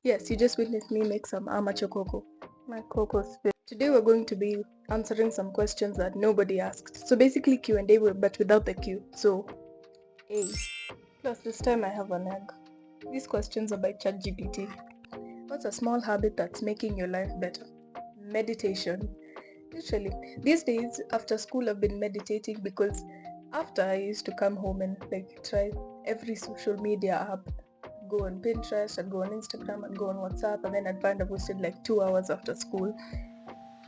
Yes, you just witnessed me make some amateur cocoa. My cocoa spit. Today we're going to be answering some questions that nobody asked. So basically Q&A but without the Q. So A. Plus this time I have an egg. These questions are by ChatGPT. What's a small habit that's making your life better? Meditation. Literally, these days after school I've been meditating because after I used to come home and try every social media app, go on Pinterest, I'd go on Instagram, I'd go on WhatsApp, and then I'd find I've wasted like 2 hours after school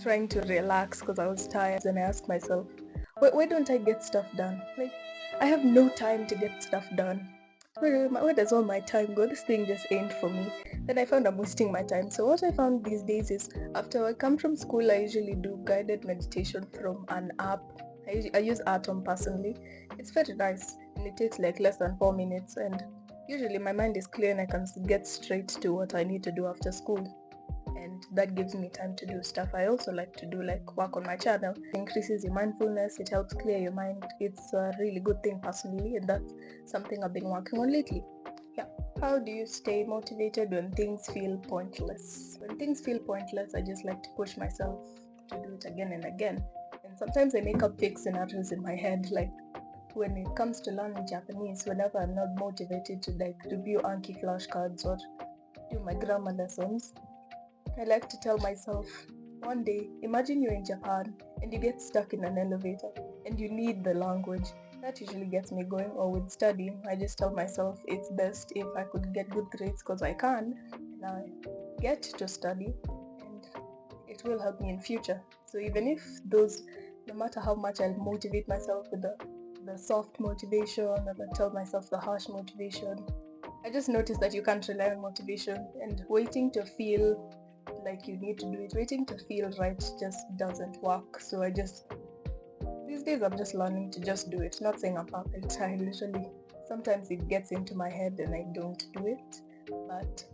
trying to relax because I was tired. And I asked myself, why don't I get stuff done? Like, I have no time to get stuff done. Where does all my time go? This thing just ain't for me. Then I found I'm wasting my time. So what I found these days is after I come from school, I usually do guided meditation from an app. I use Atom personally. It's very nice and it takes like less than 4 minutes, and usually my mind is clear and I can get straight to what I need to do after school, and that gives me time to do stuff I also like to do, like work on my channel. It increases your mindfulness, it helps clear your mind. It's a really good thing personally, and that's something I've been working on lately. Yeah. How do you stay motivated when things feel pointless? When things feel pointless, I just like to push myself to do it again and again. And sometimes I make up fake scenarios in my head, like when it comes to learning Japanese, whenever I'm not motivated to like review Anki flashcards or do my grammar lessons, I like to tell myself, one day, imagine you're in Japan and you get stuck in an elevator and you need the language. That usually gets me going. Or with studying, I just tell myself it's best if I could get good grades because I can, and I get to study, and it will help me in future. So even if those, no matter how much I motivate myself with the soft motivation, or I tell myself the harsh motivation, I just noticed that you can't rely on motivation, and waiting to feel like you need to do it, waiting to feel right just doesn't work. So these days I'm just learning to just do it. Not saying I'm perfect. I literally, sometimes it gets into my head and I don't do it, but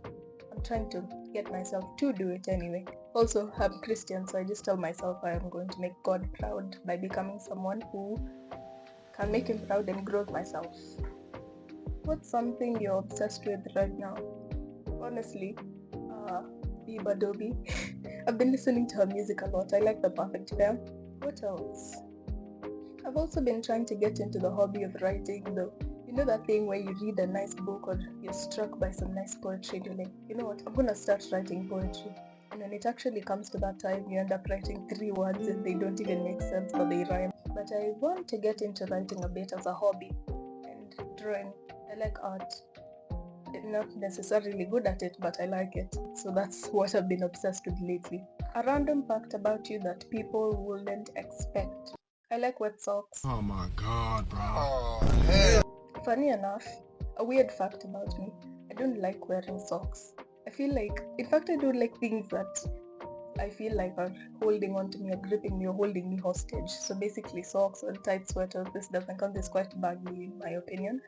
I'm trying to get myself to do it anyway. Also, I'm Christian, so I just tell myself I am going to make God proud by becoming someone who can make him proud and grow myself. What's something you're obsessed with right now? Honestly, Biba Dobi. I've been listening to her music a lot. I like The Perfect Pair. What else? I've also been trying to get into the hobby of writing, though. You know that thing where you read a nice book or you're struck by some nice poetry and you're like, you know what, I'm gonna start writing poetry. And when it actually comes to that time, you end up writing 3 words and they don't even make sense, but they rhyme. But I want to get into writing a bit as a hobby, and drawing. I like art. I'm not necessarily good at it, but I like it. So that's what I've been obsessed with lately. A random fact about you that people wouldn't expect. I like wet socks. Oh my god, bro. Oh, hell. Funny enough, a weird fact about me, I don't like wearing socks. I feel like, in fact, I don't like things that I feel like are holding on to me or gripping me or holding me hostage. So basically, socks or tight sweaters, this doesn't count. This quite baggy in my opinion.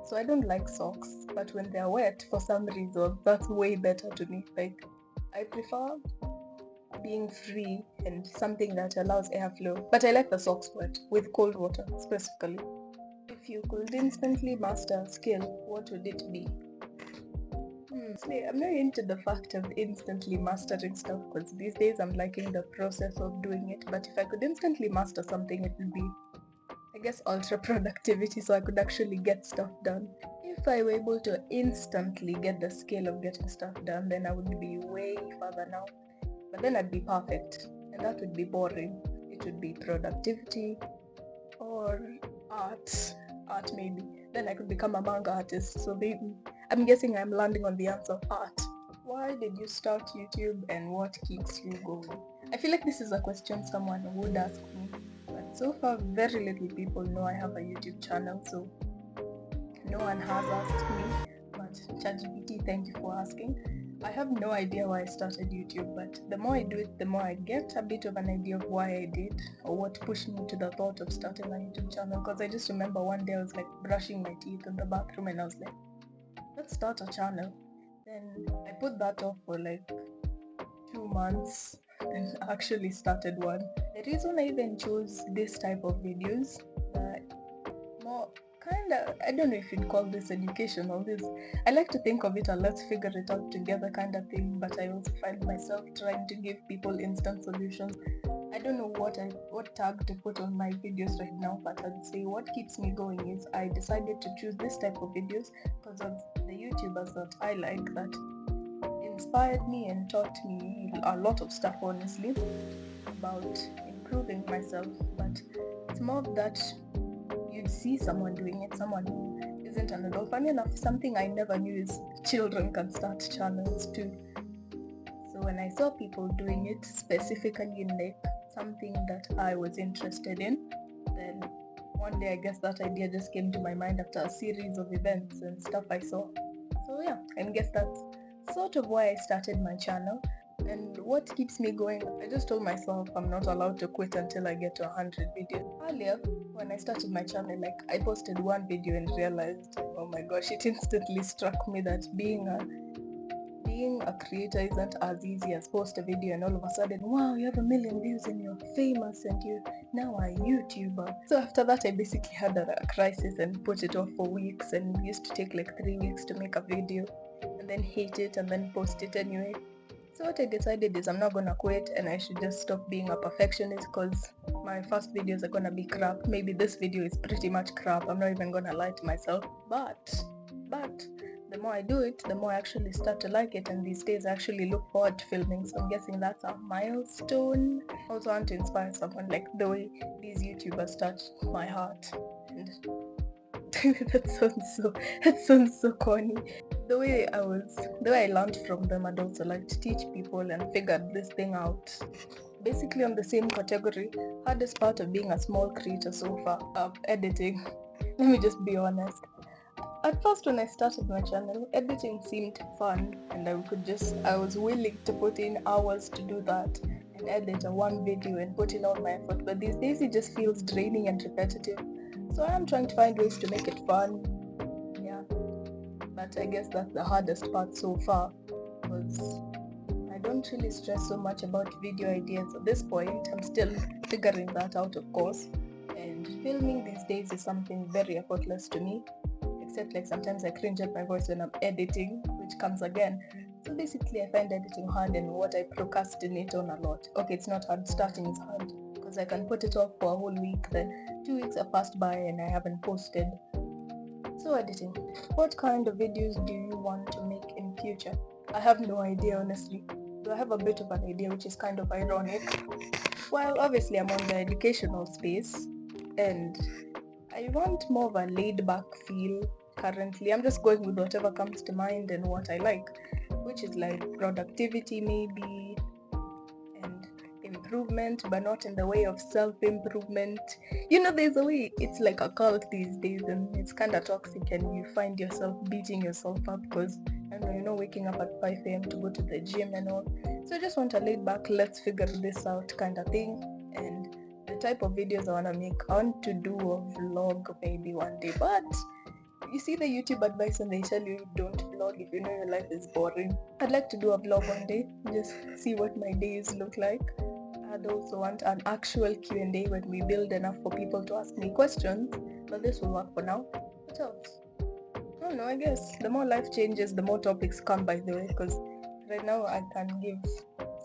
So I don't like socks, but when they're wet, for some reason, that's way better to me. Like, I prefer being free and something that allows airflow. But I like the socks wet, with cold water specifically. If you could instantly master a skill, what would it be? See, I'm not into the fact of instantly mastering stuff because these days I'm liking the process of doing it. But if I could instantly master something, it would be, I guess, ultra productivity, so I could actually get stuff done. If I were able to instantly get the skill of getting stuff done, then I would be way further now. But then I'd be perfect, and that would be boring. It would be productivity or art. Art, maybe. Then I could become a manga artist, so maybe. I'm guessing I'm landing on the answer of art. Why did you start YouTube and what keeps you going? I feel like this is a question someone would ask me, but so far very little people know I have a YouTube channel, so no one has asked me. But ChatGPT, thank you for asking. I have no idea why I started YouTube, but the more I do it, the more I get a bit of an idea of why I did or what pushed me to the thought of starting a YouTube channel. Because I just remember one day I was like brushing my teeth in the bathroom and I was like, let's start a channel. Then I put that off for like 2 months and actually started one. The reason I even chose this type of videos, more kind I don't know if you'd call this education or this. I like to think of it a let's figure it out together kind of thing, but I also find myself trying to give people instant solutions. I don't know what tag to put on my videos right now, but I'd say what keeps me going is I decided to choose this type of videos because of the YouTubers that I like that inspired me and taught me a lot of stuff, honestly, about improving myself. But it's more of that you'd see someone doing it, someone who isn't an adult. Funny enough, something I never knew is children can start channels too. So when I saw people doing it, specifically in like something that I was interested in, then one day I guess that idea just came to my mind after a series of events and stuff I saw. So yeah, I guess that's sort of why I started my channel. And what keeps me going, I just told myself I'm not allowed to quit until I get to 100 videos. Earlier, when I started my channel, like I posted one video and realized, oh my gosh, it instantly struck me that being a creator isn't as easy as post a video and all of a sudden, wow, you have 1 million views and you're famous and you're now a YouTuber. So after that, I basically had a crisis and put it off for weeks, and it used to take like 3 weeks to make a video and then hate it and then post it anyway. So what I decided is I'm not gonna quit and I should just stop being a perfectionist because my first videos are gonna be crap. Maybe this video is pretty much crap, I'm not even gonna lie to myself. But the more I do it, the more I actually start to like it, and these days I actually look forward to filming, so I'm guessing that's a milestone. I also want to inspire someone, like the way these YouTubers touched my heart. And that sounds so corny. The way I learned from them, I'd also like to teach people and figured this thing out. Basically on the same category, hardest part of being a small creator so far, editing. Let me just be honest. At first when I started my channel, editing seemed fun and I was willing to put in hours to do that and edit one video and put in all my effort, but these days it just feels draining and repetitive. So I am trying to find ways to make it fun. Yeah. But I guess that's the hardest part so far, because I don't really stress so much about video ideas at this point. I'm still figuring that out, of course, and filming these days is something very effortless to me, except like sometimes I cringe at my voice when I'm editing, which comes again. So basically I find editing hard and what I procrastinate on a lot. Okay, it's not hard, starting is hard, because I can put it off for a whole week, then 2 weeks have passed by and I haven't posted. So editing. What kind of videos do you want to make in future? I have no idea, honestly. Though I have a bit of an idea, which is kind of ironic. Well, obviously I'm on the educational space and I want more of a laid-back feel currently. I'm just going with whatever comes to mind and what I like, which is like productivity maybe, and improvement, but not in the way of self-improvement. You know, there's a way, it's like a cult these days and it's kind of toxic and you find yourself beating yourself up because, I don't know, you're not waking up at 5 a.m. to go to the gym and all. So I just want a laid-back, let's figure this out kind of thing. And the type of videos I want to make, I want to do a vlog maybe one day, but you see the YouTube advice and they tell you don't vlog if you know your life is boring. I'd like to do a vlog one day, just see what my days look like. I'd also want an actual Q&A when we build enough for people to ask me questions, but this will work for now. What else? I don't know, I guess the more life changes, the more topics come, by the way, because right now I can give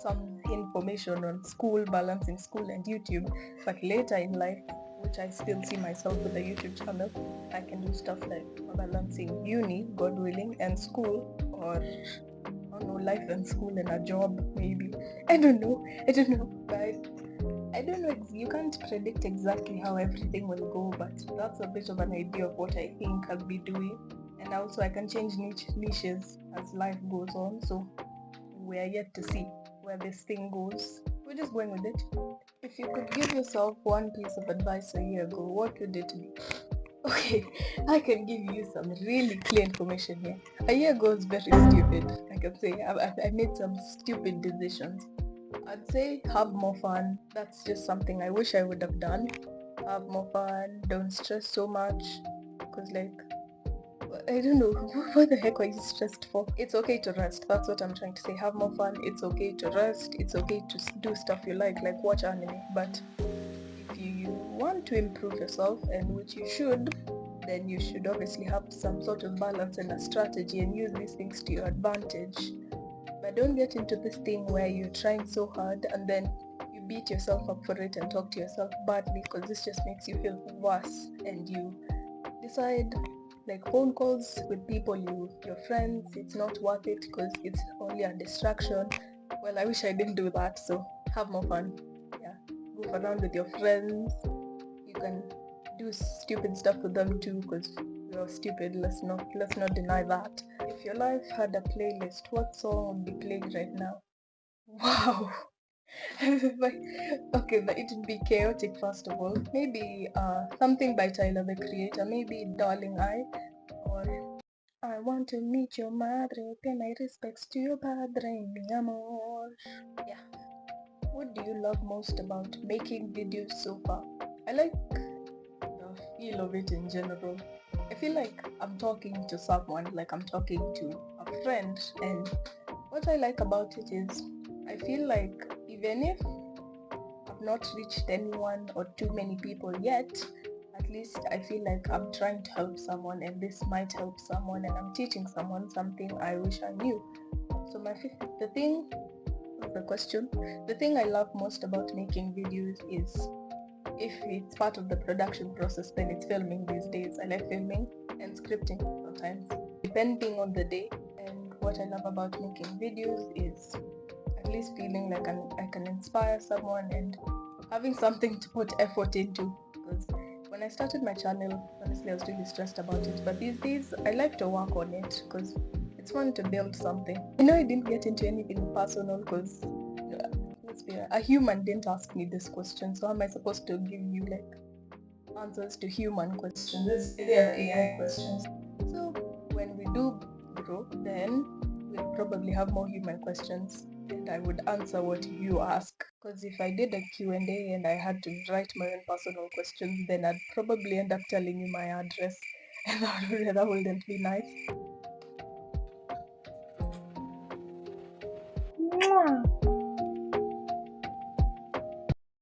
some information on school, balancing school and YouTube, but later in life, which I still see myself with a YouTube channel, I can do stuff like balancing uni, God willing, and school, or I don't know, life and school and a job maybe. I don't know, but I don't know, you can't predict exactly how everything will go, but that's a bit of an idea of what I think I'll be doing. And also I can change niches as life goes on, so we are yet to see where this thing goes. We're just going with it. If you could give yourself one piece of advice a year ago, what would it be? Okay, I can give you some really clear information here. A year ago was very stupid. I can say I made some stupid decisions. I'd say have more fun. That's just something I wish I would have done. Have more fun. Don't stress so much. Because like, I don't know, what the heck are you stressed for? It's okay to rest. That's what I'm trying to say. Have more fun. It's okay to rest. It's okay to do stuff you like watch anime. But if you want to improve yourself, and which you should, then you should obviously have some sort of balance and a strategy and use these things to your advantage. But don't get into this thing where you're trying so hard and then you beat yourself up for it and talk to yourself badly, because this just makes you feel worse, and you decide, like, phone calls with people, your friends, it's not worth it because it's only a distraction. Well, I wish I didn't do that, so have more fun. Yeah, goof around with your friends. You can do stupid stuff with them too, because you're stupid. Let's not deny that. If your life had a playlist, what song would be playing right now? Wow. Okay, but it would be chaotic first of all. Maybe something by Tyler the Creator. Maybe Darling I, or I want to meet your madre, pay my respects to your padre, mi amor. Yeah. What do you love most about making videos so far? I like the feel of it in general. I feel like I'm talking to someone, like I'm talking to a friend, and what I like about it is I feel like even if I've not reached anyone or too many people yet, at least I feel like I'm trying to help someone, and this might help someone, and I'm teaching someone something I wish I knew. So the thing, the question, the thing I love most about making videos is, if it's part of the production process, then it's filming these days. I like filming and scripting sometimes, depending on the day. And what I love about making videos is at least feeling like I can inspire someone and having something to put effort into. Because when I started my channel, honestly, I was really stressed about it. But these days, I like to work on it because it's fun to build something. I know I didn't get into anything personal because, let's be a human didn't ask me this question. So how am I supposed to give you like answers to human questions? They are AI questions. So when we do grow, then we'll probably have more human questions, and I would answer what you ask. Because if I did a Q&A and I had to write my own personal questions, then I'd probably end up telling you my address, and that wouldn't be nice. Mwah.